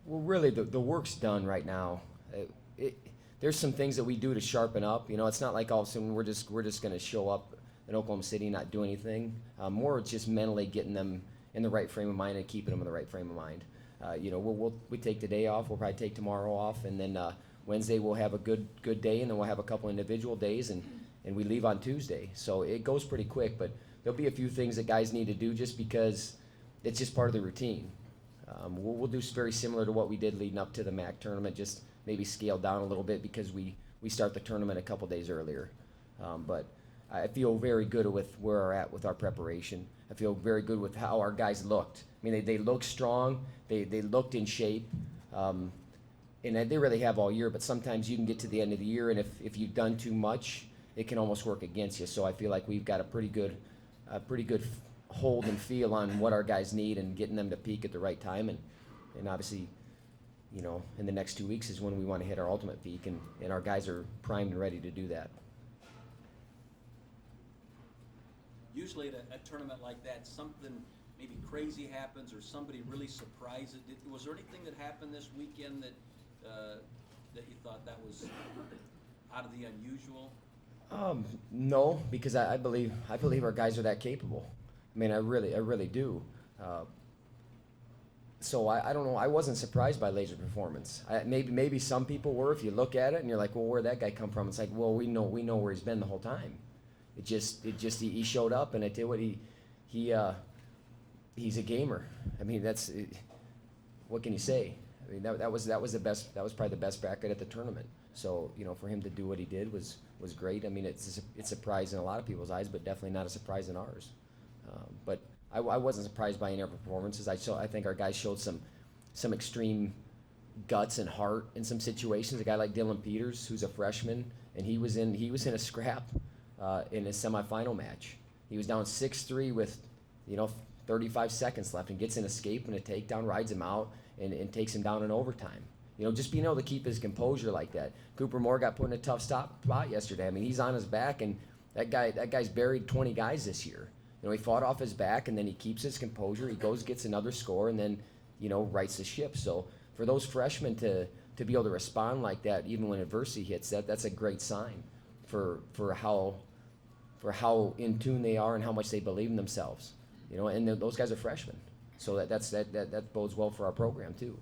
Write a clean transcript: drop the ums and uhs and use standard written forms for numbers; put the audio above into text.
Well, really, the work's done right now. It, there's some things that we do to sharpen up. You know, it's not like all of a sudden we're just going to show up in Oklahoma City and not do anything. More it's just mentally getting them in the right frame of mind and keeping them in the right frame of mind. You know, we take the day off. We'll probably take tomorrow off, and then Wednesday we'll have a good day, and then we'll have a couple individual days, and we leave on Tuesday. So it goes pretty quick, but there'll be a few things that guys need to do just because it's just part of the routine. We'll do very similar to what we did leading up to the MAC tournament, just maybe scale down a little bit because we start the tournament a couple days earlier. But I feel very good with where we're at with our preparation. I feel very good with how our guys looked. I mean, they looked strong. They looked in shape. And they really have all year, but sometimes you can get to the end of the year, and if you've done too much, it can almost work against you. So I feel like we've got a pretty good hold and feel on what our guys need and getting them to peak at the right time. And obviously, you know, in the next 2 weeks is when we want to hit our ultimate peak, and our guys are primed and ready to do that. Usually at a tournament like that, something maybe crazy happens or somebody really surprises. Was there anything that happened this weekend that you thought that was out of the unusual? No, because I believe our guys are that capable. I mean, I really do. So I don't know. I wasn't surprised by Lazor's performance. Maybe some people were. If you look at it and you're like, well, where'd that guy come from? It's like, well, we know where he's been the whole time. It just he showed up and it did what he's a gamer. I mean, what can you say? I mean, that was the best. That was probably the best bracket at the tournament. So, you know, for him to do what he did was great. I mean, it's a surprise in a lot of people's eyes, but definitely not a surprise in ours. But I wasn't surprised by any of our performances. I think our guys showed some extreme guts and heart in some situations. A guy like Dylan Peters, who's a freshman, and he was in a scrap in his semifinal match. He was down 6-3 with 35 seconds left and gets an escape and a takedown, rides him out, and takes him down in overtime. You know, just being able to keep his composure like that. Cooper Moore got put in a tough spot yesterday. I mean, he's on his back, and that guy's buried 20 guys this year. You know, he fought off his back, and then he keeps his composure. He goes, gets another score, and then, rights the ship. So for those freshmen to be able to respond like that, even when adversity hits, that's a great sign for how in tune they are and how much they believe in themselves. You know, and those guys are freshmen, so that bodes well for our program too.